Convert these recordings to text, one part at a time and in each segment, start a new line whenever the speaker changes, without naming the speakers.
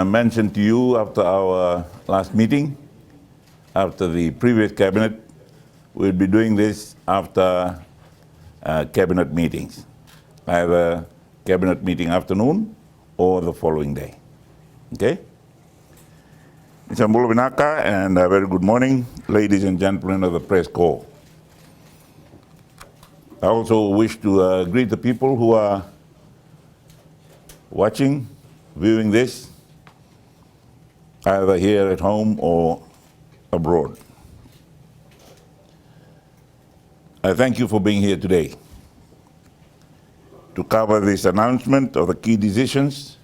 mentioned to you after our last meeting, after the previous cabinet, we'll be doing this after cabinet meetings, either cabinet meeting afternoon or the following day. Okay? Mr. Mbulubinaka, and a very good morning, ladies and gentlemen of the press corps. I also wish to greet the people who are watching, viewing this, either here at home or abroad. I thank you for being here today to cover this announcement of the key decisions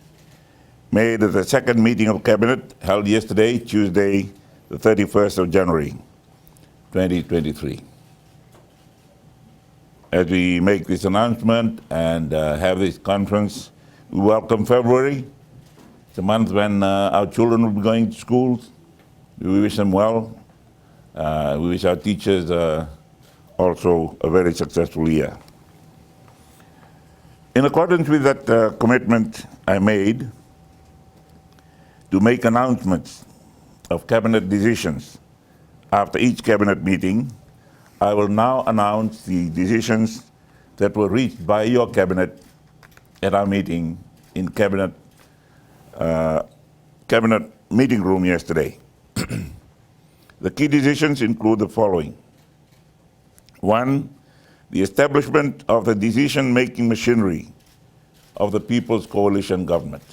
made at the second meeting of Cabinet held yesterday, Tuesday, the 31st of January, 2023. As we make this announcement and have this conference, we welcome February. It's a month when our children will be going to schools. We wish them well. We wish our teachers also a very successful year. In accordance with that commitment I made to make announcements of cabinet decisions after each cabinet meeting, I will now announce the decisions that were reached by your cabinet at our meeting in cabinet meeting room yesterday. The key decisions include the following. 1, the establishment of the decision-making machinery of the People's Coalition Government.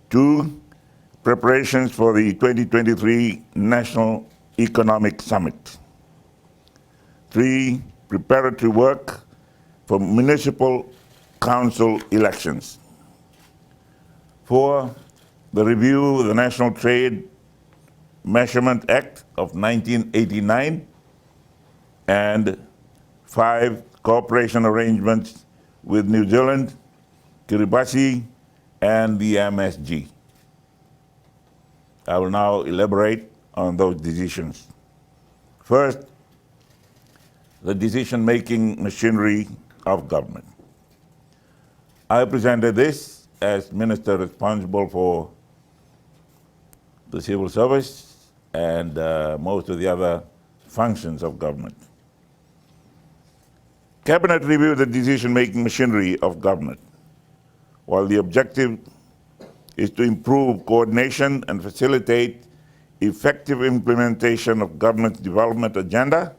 2, preparations for the 2023 National Economic Summit. 3, preparatory work for municipal council elections. 4, the review of the National Trade Measurement Act of 1989. And 5, cooperation arrangements with New Zealand, Kiribati, and the MSG. I will now elaborate on those decisions. First, the decision-making machinery of government. I presented this as Minister responsible for the civil service and most of the other functions of government. Cabinet reviewed the decision-making machinery of government, while the objective is to improve coordination and facilitate effective implementation of government's development agenda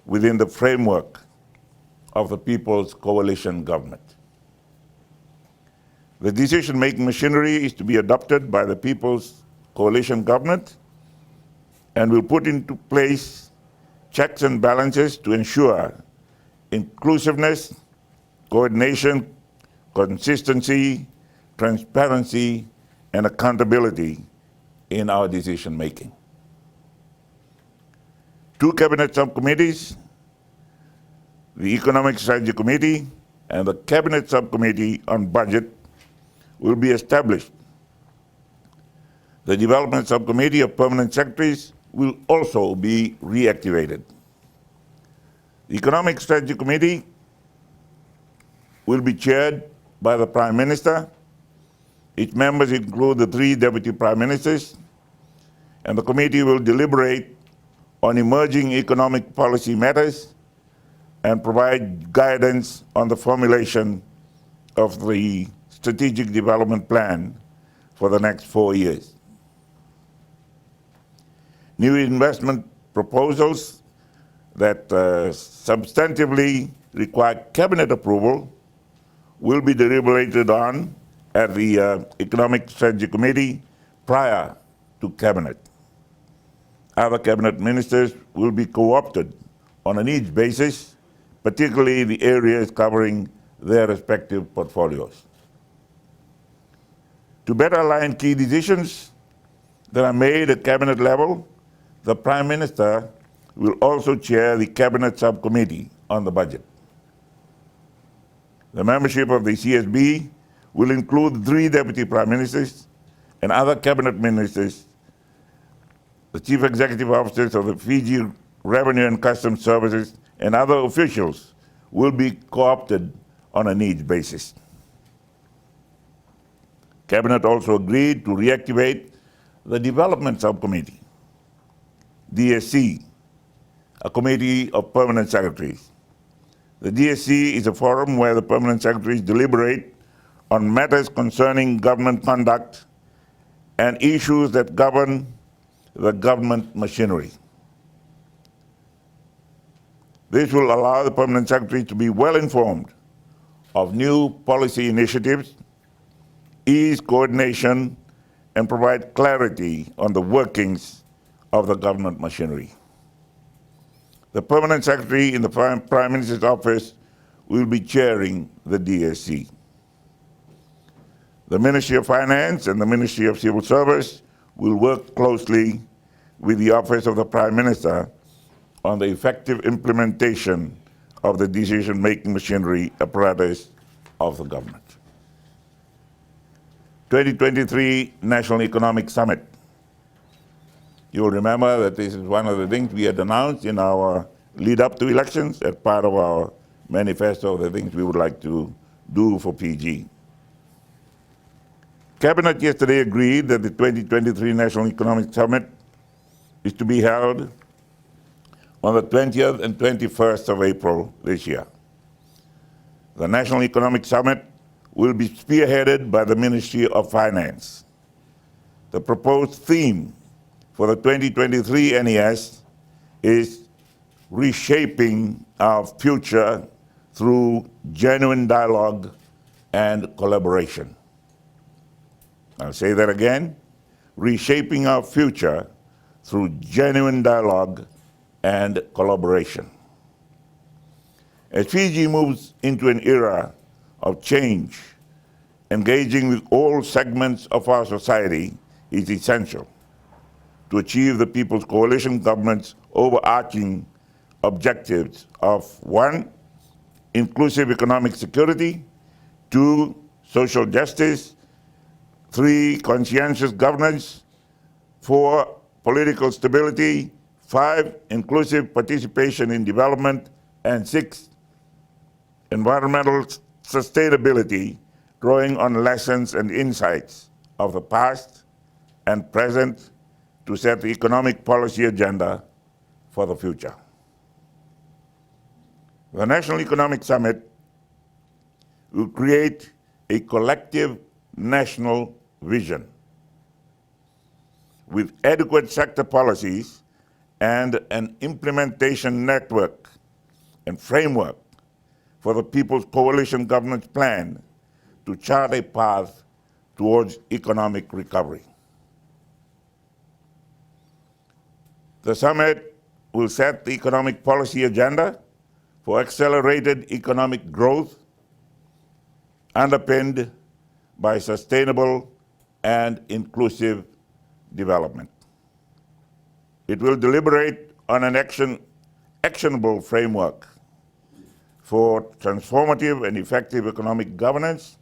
within the framework of the People's Coalition Government. The decision-making machinery is to be adopted by the People's Coalition Government and will put into place checks and balances to ensure inclusiveness, coordination, consistency, transparency, and accountability in our decision-making. 2 cabinet subcommittees, the Economic Strategy Committee and the Cabinet Subcommittee on Budget, will be established. The Development Subcommittee of Permanent Secretaries will also be reactivated. The Economic Strategy Committee will be chaired by the Prime Minister. Its members include the 3 Deputy Prime Ministers, and the committee will deliberate on emerging economic policy matters and provide guidance on the formulation of the Strategic Development Plan for the next 4 years. New investment proposals that substantively require cabinet approval will be deliberated on at the Economic Strategy Committee prior to cabinet. Other cabinet ministers will be co-opted on a needs basis, particularly the areas covering their respective portfolios. To better align key decisions that are made at cabinet level, the Prime Minister will also chair the Cabinet Subcommittee on the Budget. The membership of the CSB will include 3 Deputy Prime Ministers and other Cabinet Ministers. The Chief Executive Officers of the Fiji Revenue and Customs Services and other officials will be co-opted on a needs basis. Cabinet also agreed to reactivate the Development Subcommittee, DSC, a committee of permanent secretaries. The DSC is a forum where the permanent secretaries deliberate on matters concerning government conduct and issues that govern the government machinery. This will allow the permanent secretary to be well informed of new policy initiatives, ease coordination, and provide clarity on the workings of the government machinery. The permanent secretary in the Prime Minister's office will be chairing the DSC. The Ministry of Finance and the Ministry of Civil Service will work closely with the Office of the Prime Minister on the effective implementation of the decision-making machinery apparatus of the government. 2023 National Economic Summit. You will remember that this is one of the things we had announced in our lead up to elections as part of our manifesto, the things we would like to do for PG. Cabinet yesterday agreed that the 2023 National Economic Summit is to be held on the 20th and 21st of April this year. The National Economic Summit will be spearheaded by the Ministry of Finance. The proposed theme for the 2023 NES is reshaping our future through genuine dialogue and collaboration. I'll say that again, reshaping our future through genuine dialogue and collaboration. As Fiji moves into an era of change, engaging with all segments of our society is essential to achieve the People's Coalition government's overarching objectives of 1, inclusive economic security, 2, social justice, 3, conscientious governance, 4, political stability, 5, inclusive participation in development, and 6, environmental sustainability, drawing on lessons and insights of the past and present to set the economic policy agenda for the future. The National Economic Summit will create a collective national vision with adequate sector policies and an implementation network and framework for the People's Coalition government's plan to chart a path towards economic recovery. The summit will set the economic policy agenda for accelerated economic growth underpinned by sustainable and inclusive development. It will deliberate on an actionable framework for transformative and effective economic governance,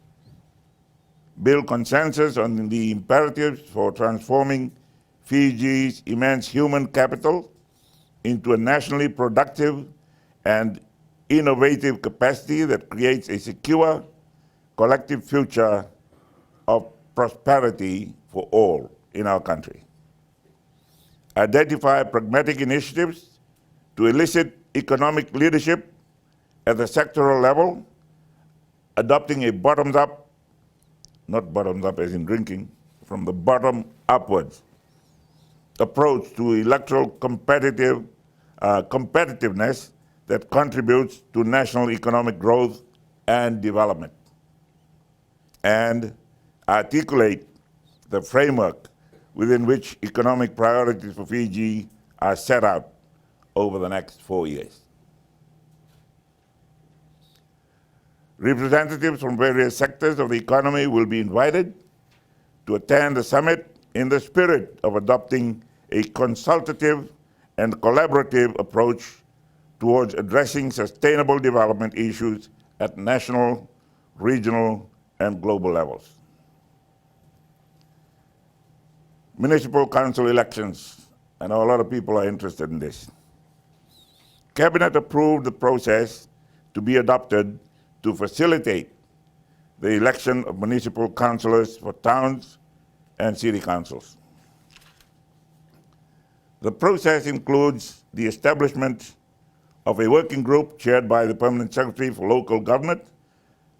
build consensus on the imperatives for transforming Fiji's immense human capital into a nationally productive and innovative capacity that creates a secure, collective future of prosperity for all in our country. Identify pragmatic initiatives to elicit economic leadership at the sectoral level, adopting a bottoms-up, not bottoms-up as in drinking, from the bottom upwards approach to electoral competitiveness that contributes to national economic growth and development, and articulate the framework within which economic priorities for Fiji are set out over the next 4 years. Representatives from various sectors of the economy will be invited to attend the summit in the spirit of adopting a consultative and collaborative approach towards addressing sustainable development issues at national, regional, and global levels. Municipal council elections. I know a lot of people are interested in this. Cabinet approved the process to be adopted to facilitate the election of municipal councillors for towns and city councils. The process includes the establishment of a working group chaired by the Permanent Secretary for Local Government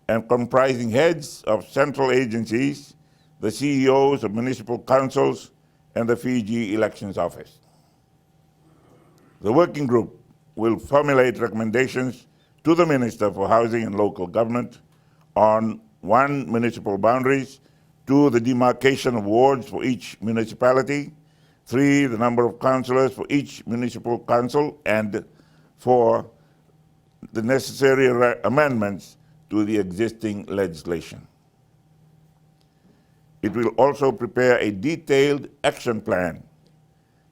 and comprising heads of central agencies, the CEOs of municipal councils, and the Fiji Elections Office. The working group will formulate recommendations to the Minister for Housing and Local Government on 1, municipal boundaries, 2, the demarcation of wards for each municipality, 3, the number of councillors for each municipal council, and 4, the necessary amendments to the existing legislation. It will also prepare a detailed action plan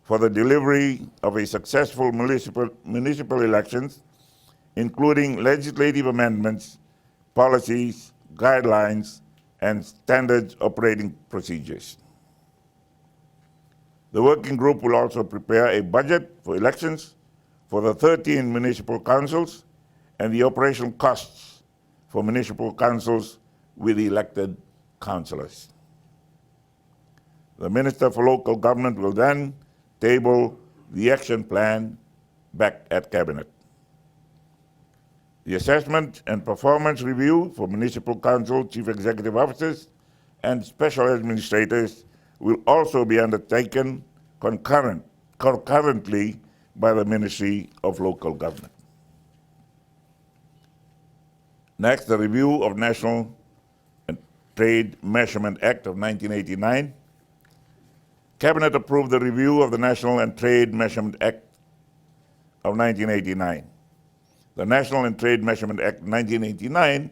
for the delivery of a successful municipal elections, including legislative amendments, policies, guidelines, and standards operating procedures. The working group will also prepare a budget for elections for the 13 municipal councils and the operational costs for municipal councils with elected councillors. The Minister for Local Government will then table the action plan back at Cabinet. The assessment and performance review for municipal council chief executive officers and special administrators will also be undertaken concurrently by the Ministry of Local Government. Next, the review of National Trade Measurement Act of 1989. Cabinet approved the review of the National and Trade Measurement Act of 1989. The National and Trade Measurement Act of 1989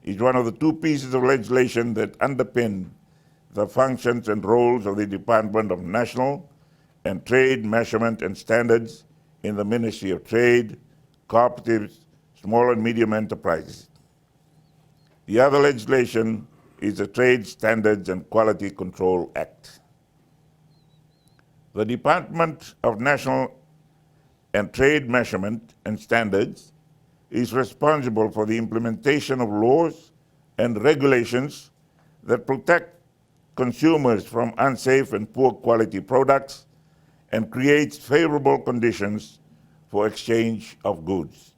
is one of the 2 pieces of legislation that underpin the functions and roles of the Department of National and Trade Measurement and Standards in the Ministry of Trade, Cooperatives, Small and Medium Enterprises. The other legislation is the Trade Standards and Quality Control Act. The Department of National and Trade Measurement and Standards is responsible for the implementation of laws and regulations that protect consumers from unsafe and poor quality products and creates favorable conditions for exchange of goods.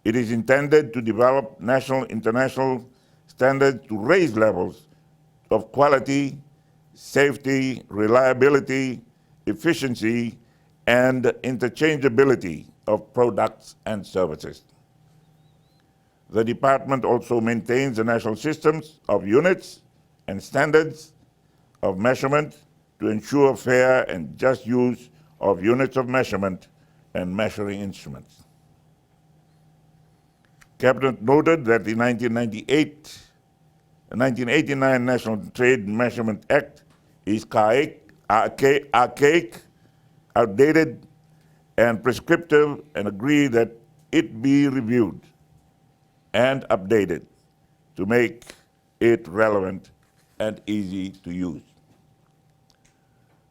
It is intended to develop national and international standards to raise levels of quality, safety, reliability, efficiency, and interchangeability of products and services. The department also maintains the national systems of units and standards of measurement to ensure fair and just use of units of measurement and measuring instruments. Cabinet noted that the 1989 National Trade Measurement Act is archaic, outdated, and prescriptive, and agreed that it be reviewed and updated to make it relevant and easy to use.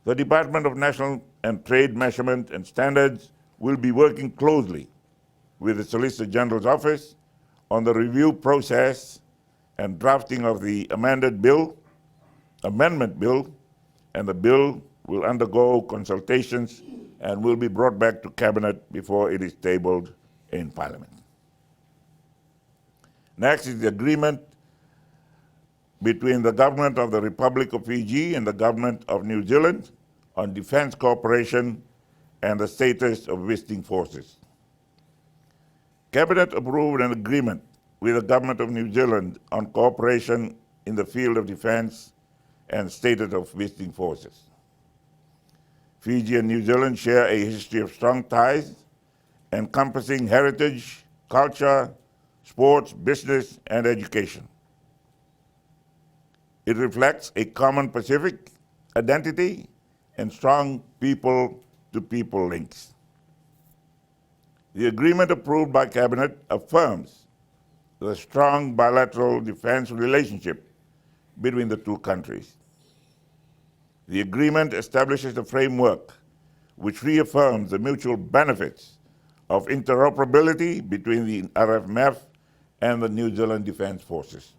The Department of National and Trade Measurement and Standards will be working closely with the Solicitor General's Office on the review process and drafting of the amendment bill, and the bill will undergo consultations and will be brought back to Cabinet before it is tabled in Parliament. Next is the agreement between the Government of the Republic of Fiji and the Government of New Zealand on defense cooperation and the status of visiting forces. Cabinet approved an agreement with the Government of New Zealand on cooperation in the field of defense and status of visiting forces. Fiji and New Zealand share a history of strong ties encompassing heritage, culture, sports, business, and education. It reflects a common Pacific identity and strong people-to-people links. The agreement approved by Cabinet affirms the strong bilateral defense relationship between the 2 countries. The agreement establishes a framework which reaffirms the mutual benefits of interoperability between the RFMF and the New Zealand Defence Forces.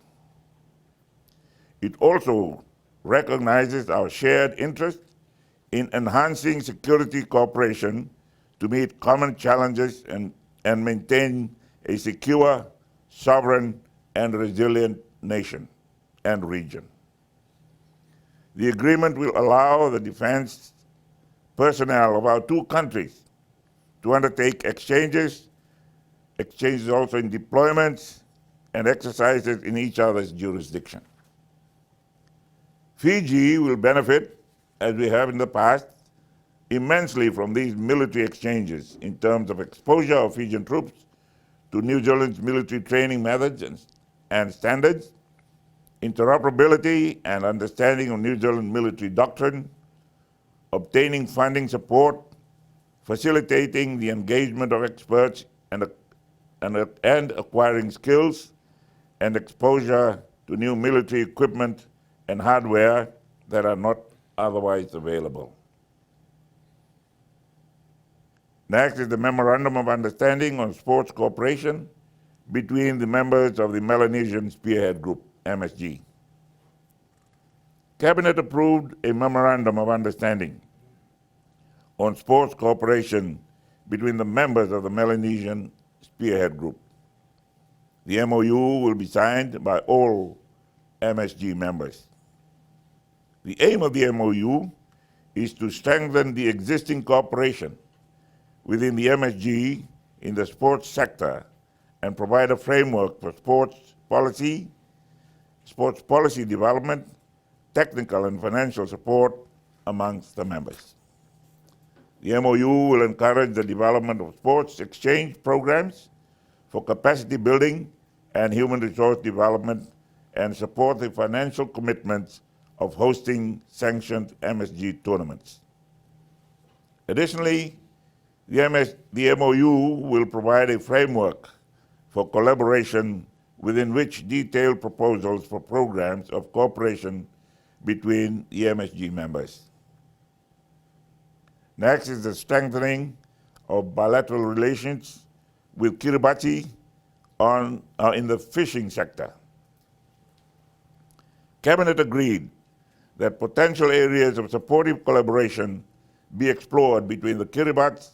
It also recognizes our shared interest in enhancing security cooperation to meet common challenges and maintain a secure, sovereign, and resilient nation and region. The agreement will allow the defense personnel of our two countries to undertake exchanges also in deployments and exercises in each other's jurisdiction. Fiji will benefit, as we have in the past, immensely from these military exchanges in terms of exposure of Fijian troops to New Zealand's military training methods and standards, interoperability and understanding of New Zealand military doctrine, obtaining funding support, facilitating the engagement of experts and acquiring skills and exposure to new military equipment and hardware that are not otherwise available. Next is the Memorandum of Understanding on Sports Cooperation between the members of the Melanesian Spearhead Group, MSG. Cabinet approved a Memorandum of Understanding on sports cooperation between the members of the Melanesian Spearhead Group. The MOU will be signed by all MSG members. The aim of the MOU is to strengthen the existing cooperation within the MSG in the sports sector and provide a framework for sports policy development, technical and financial support amongst the members. The MOU will encourage the development of sports exchange programs for capacity building and human resource development and support the financial commitments of hosting sanctioned MSG tournaments. Additionally, the MOU will provide a framework for collaboration within which detailed proposals for programs of cooperation between the MSG members. Next is the strengthening of bilateral relations with Kiribati in the fishing sector. Cabinet agreed that potential areas of supportive collaboration be explored between the Kiribati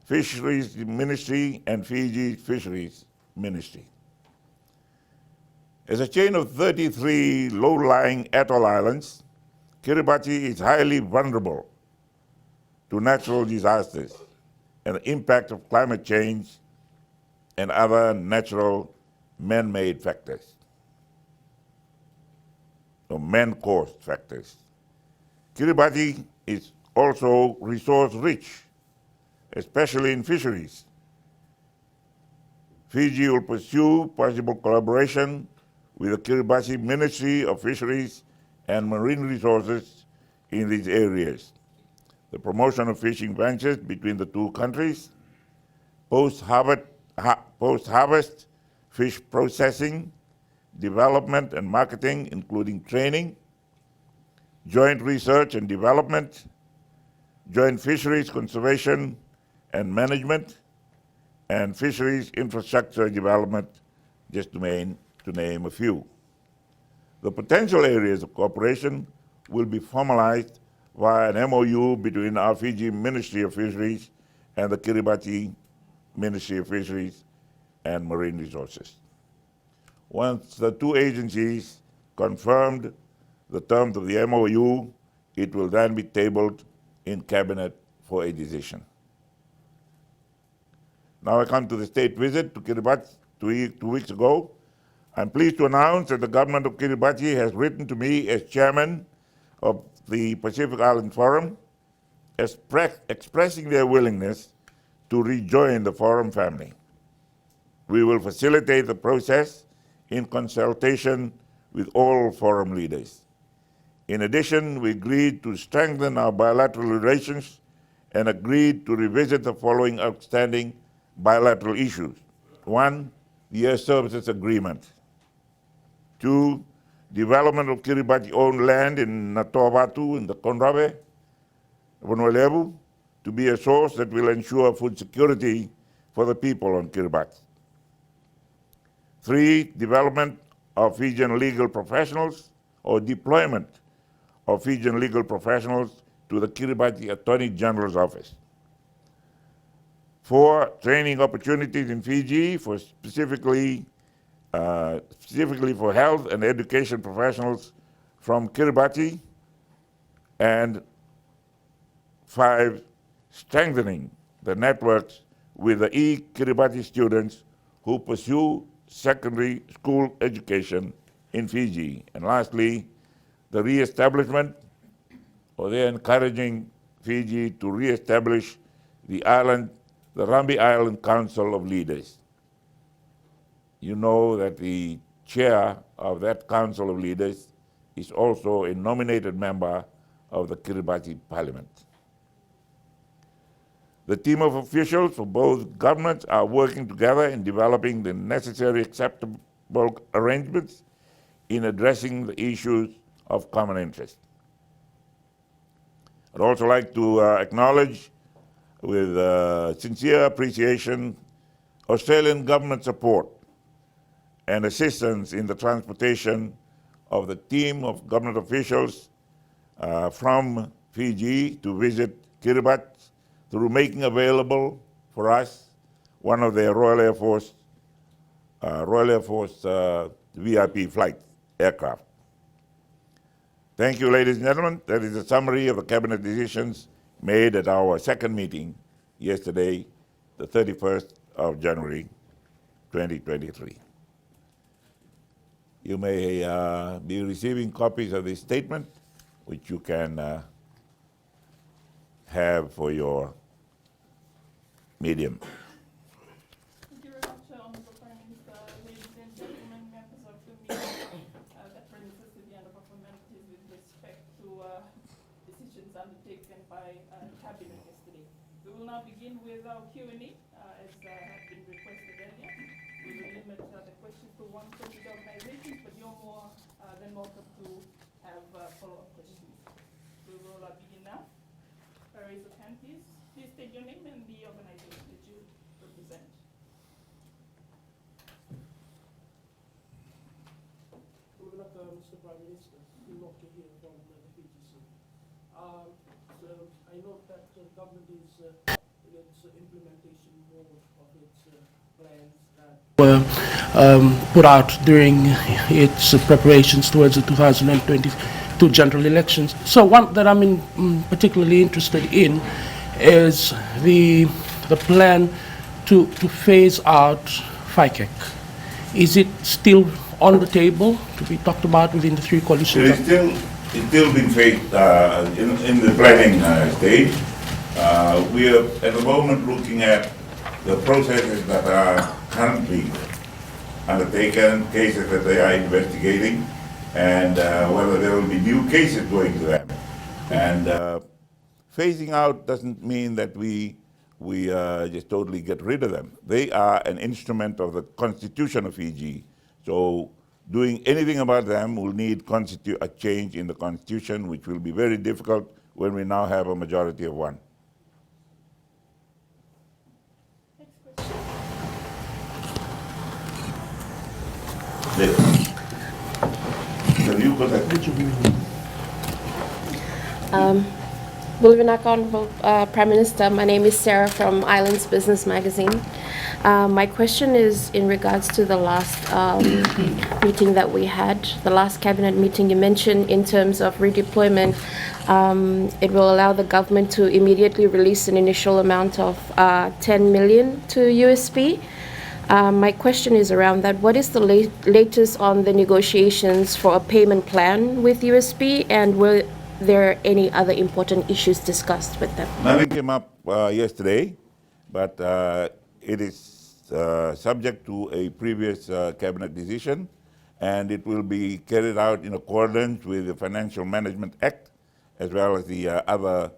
Fisheries Ministry and Fiji Fisheries Ministry. As a chain of 33 low-lying atoll islands, Kiribati is highly vulnerable to natural disasters and the impact of climate change and other natural man-made factors, or man-caused factors. Kiribati is also resource-rich, especially in fisheries. Fiji will pursue possible collaboration with the Kiribati Ministry of Fisheries and Marine Resources in these areas. The promotion of fishing ventures between the two countries, post-harvest fish processing, development and marketing, including training, joint research and development, joint fisheries conservation and management, and fisheries infrastructure development, just to name a few. The potential areas of cooperation will be formalized via an MOU between our Fiji Ministry of Fisheries and the Kiribati Ministry of Fisheries and Marine Resources. Once the two agencies confirmed the terms of the MOU, it will then be tabled in Cabinet for a decision. Now I come to the state visit to Kiribati 2 weeks ago. I'm pleased to announce that the government of Kiribati has written to me as chairman of the Pacific Island Forum, expressing their willingness to rejoin the Forum family. We will facilitate the process in consultation with all Forum leaders. In addition, we agreed to strengthen our bilateral relations and agreed to revisit the following outstanding bilateral issues. 1, the Air Services Agreement. 2, development of Kiribati-owned land in Natowatu in the Konrawe, Vanuatu, to be a source that will ensure food security for the people on Kiribati. 3, development of Fijian legal professionals or deployment of Fijian legal professionals to the Kiribati Attorney General's office. 4, training opportunities in Fiji for specifically for health and education professionals from Kiribati. And 5, strengthening the networks with the e-Kiribati students who pursue secondary school education in Fiji. And lastly, the re-establishment, or they're encouraging Fiji to re-establish the Rambi Island Council of Leaders. You know that the chair of that Council of Leaders is also a nominated member of the Kiribati Parliament. The team of officials for both governments are working together in developing the necessary acceptable arrangements in addressing the issues of common interest. I'd also like to acknowledge with sincere appreciation Australian government support and assistance in the transportation of the team of government officials from Fiji to visit Kiribati through making available for us one of their Royal Air Force VIP flight aircraft. Thank you, ladies and gentlemen. That is a summary of the cabinet decisions made at our second meeting yesterday, the 31st of January, 2023. You may be receiving copies of this statement, which you can have for your medium.
Thank you very much, Honourable Prime Minister. Ladies and gentlemen, members of the meeting, that brings us to the end of our formalities with respect to decisions undertaken by Cabinet yesterday. We will now begin with our Q&A, as had been requested earlier. We will limit the questions to 1 committee organization, but you're more than welcome to have follow-up questions. We will begin now. Raise your hand, please. Please state your name and the organization that you represent.
Mr. Prime Minister, Inoki here from the PGC. So I know that the government is in its implementation mode of its plans that were put out during its preparations towards the 2022 general elections. So one that I'm particularly interested in is the plan to phase out FICAC. Is it still on the table to be talked about within the 3 coalitions?
It's still being phased in the planning stage. We are at the moment looking at the processes that are currently undertaken, cases that they are investigating, and whether there will be new cases going to them. And phasing out doesn't mean that we just totally get rid of them. They are an instrument of the Constitution of Fiji. So doing anything about them will need a change in the Constitution, which will be very difficult when we now have a majority of 1.
Next question.
Have you got that?
Good evening, Honourable Prime Minister. My name is Sarah from Islands Business Magazine. My question is in regards to the last meeting that we had, the last cabinet meeting. You mentioned in terms of redeployment, it will allow the government to immediately release an initial amount of 10 million to USP. My question is around that. What is the latest on the negotiations for a payment plan with USP, and were there any other important issues discussed with them?
Nothing came up yesterday, but it is subject to a previous cabinet decision, and it will be carried out in accordance with the Financial Management Act, as well as the other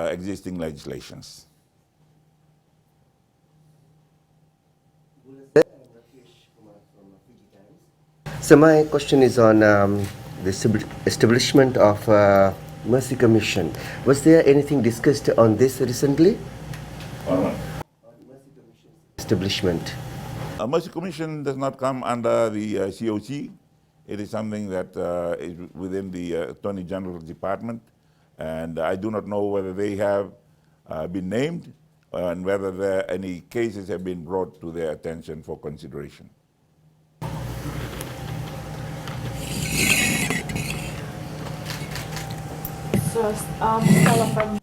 existing legislations.
So my question is on the establishment of Mercy Commission. Was there anything discussed on this recently?
On
Mercy Commission establishment.
A mercy commission does not come under the COC. It is something that is within the Attorney General's Department, and I do not know whether they have been named and whether any cases have been brought to their attention for consideration.
So, Stella from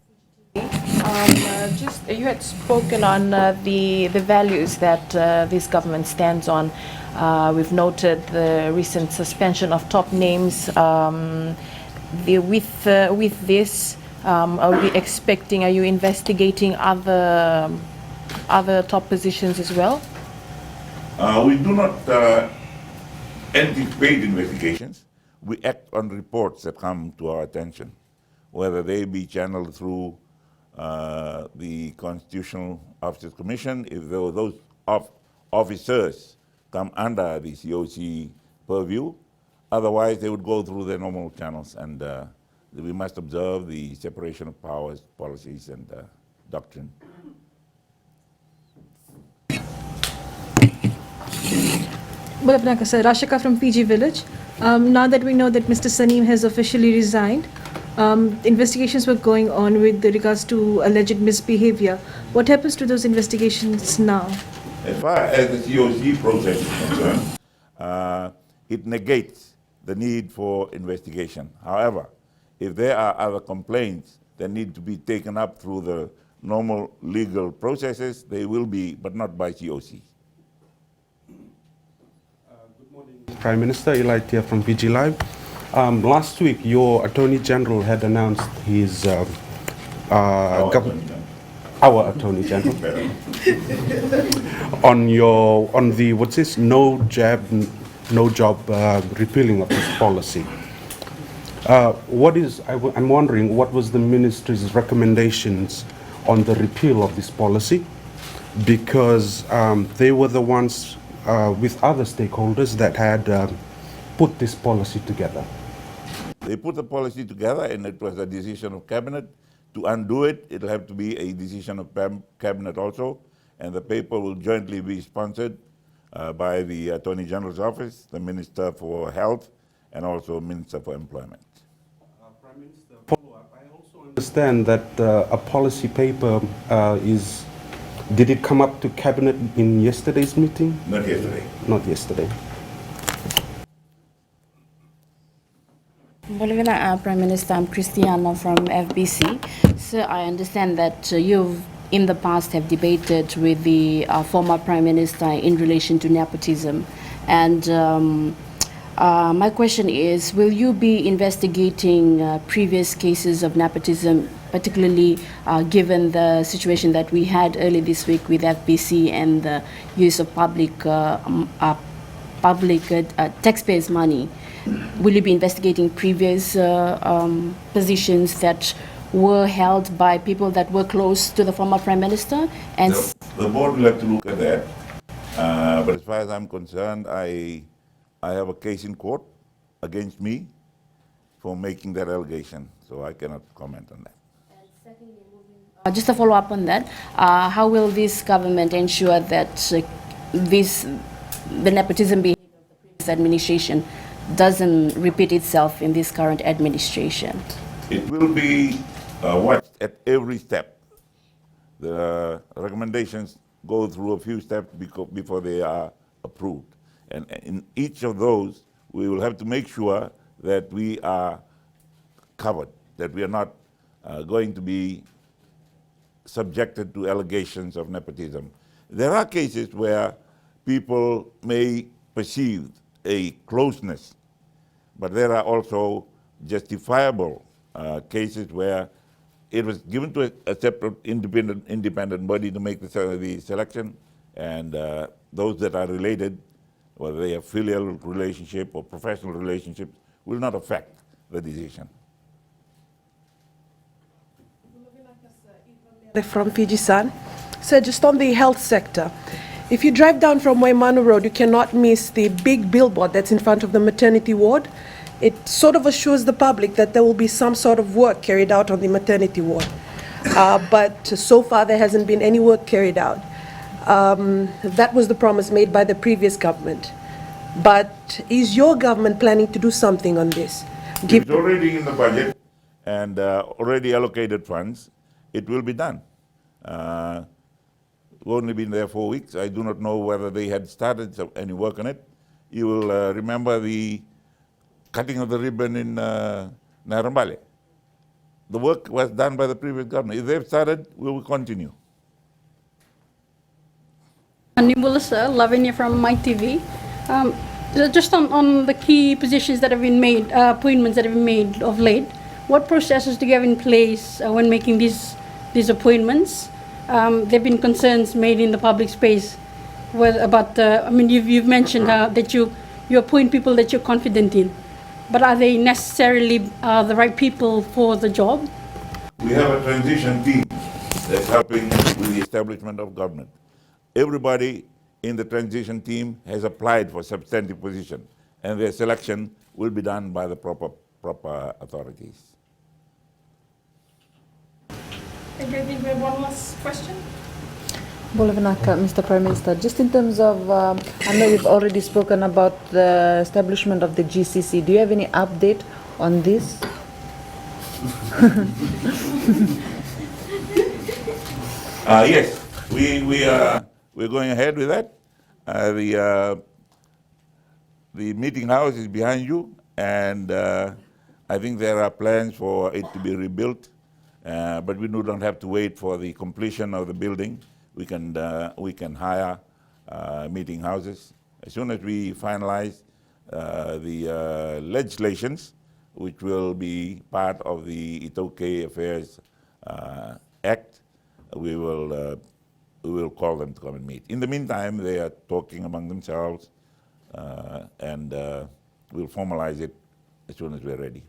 just you had spoken on the values that this government stands on. We've noted the recent suspension of top names. With this, are we expecting? Are you investigating other top positions as well?
We do not anticipate investigations. We act on reports that come to our attention, whether they be channeled through the Constitutional Officers Commission, if those officers come under the COC purview. Otherwise, they would go through their normal channels, and we must observe the separation of powers, policies, and doctrine.
Bulabnaka sir, Rashika from Fiji Village. Now that we know that Mr. Saneem has officially resigned, investigations were going on with regards to alleged misbehavior. What happens to those investigations now?
As far as the COC process is concerned, it negates the need for investigation. However, if there are other complaints that need to be taken up through the normal legal processes, they will be, but not by COC.
Prime Minister Elaitia from Fiji Live. Last week, your Attorney General had announced his our Attorney General on the what's this no job repealing of this policy. I'm wondering what was the ministry's recommendations on the repeal of this policy, because they were the ones with other stakeholders that had put this policy together.
They put the policy together, and it was a decision of cabinet. To undo it, it'll have to be a decision of cabinet also, and the paper will jointly be sponsored by the Attorney General's office, the Minister for Health, and also Minister for Employment.
Prime Minister, follow-up. I also understand that a policy paper did it come up to cabinet in yesterday's meeting?
Not yesterday.
Not yesterday.
Prime Minister, I'm Christiana from FBC. Sir, I understand that you've in the past have debated with the former Prime Minister in relation to nepotism. And my question is, will you be investigating previous cases of nepotism, particularly given the situation that we had early this week with FBC and the use of public taxpayers' money? Will you be investigating previous positions that were held by people that were close to the former Prime Minister? And
the board will have to look at that. But as far as I'm concerned, I have a case in court against me for making that allegation, so I cannot comment on that.
And secondly, just to follow up on that, how will this government ensure that the nepotism behavior of the previous administration doesn't repeat itself in this current administration?
It will be watched at every step. The recommendations go through a few steps before they are approved. And in each of those, we will have to make sure that we are covered, that we are not going to be subjected to allegations of nepotism. There are cases where people may perceive a closeness, but there are also justifiable cases where it was given to a separate independent body to make the selection, and those that are related, whether they have filial relationship or professional relationships, will not affect the decision.
From Fiji Sun. So just on the health sector, if you drive down from Waimanu Road, you cannot miss the big billboard that's in front of the maternity ward. It sort of assures the public that there will be some sort of work carried out on the maternity ward. But so far there hasn't been any work carried out.
That was the promise made by the previous government. But is your government planning to do something on this?
It's already in the budget and already allocated funds. It will be done. We've only been there 4 weeks. I do not know whether they had started any work on it. You will remember the cutting of the ribbon in Narambale. The work was done by the previous government. If they've started, we will continue.
Nimbulas, Lavinia from MyTV. Just on the key positions that have been made, appointments that have been made of late, what processes do you have in place when making these appointments? There have been concerns made in the public space about, you've mentioned that you appoint people that you're confident in, but are they necessarily the right people for the job?
We have a transition team that's helping with the establishment of government. Everybody in the transition team has applied for substantive position, and their selection will be done by the proper authorities.
Okay, I think we have one last question.
Bolavanaka, Mr. Prime Minister, just in terms of, I know you've already spoken about the establishment of the GCC. Do you have any update on this?
Yes, we're going ahead with that. The meeting house is behind you, and I think there are plans for it to be rebuilt, but we do not have to wait for the completion of the building. We can hire meeting houses. As soon as we finalize the legislations, which will be part of the Itoke Affairs Act, we will call them to come and meet. In the meantime, they are talking among themselves, and we'll formalize it as soon as we're ready.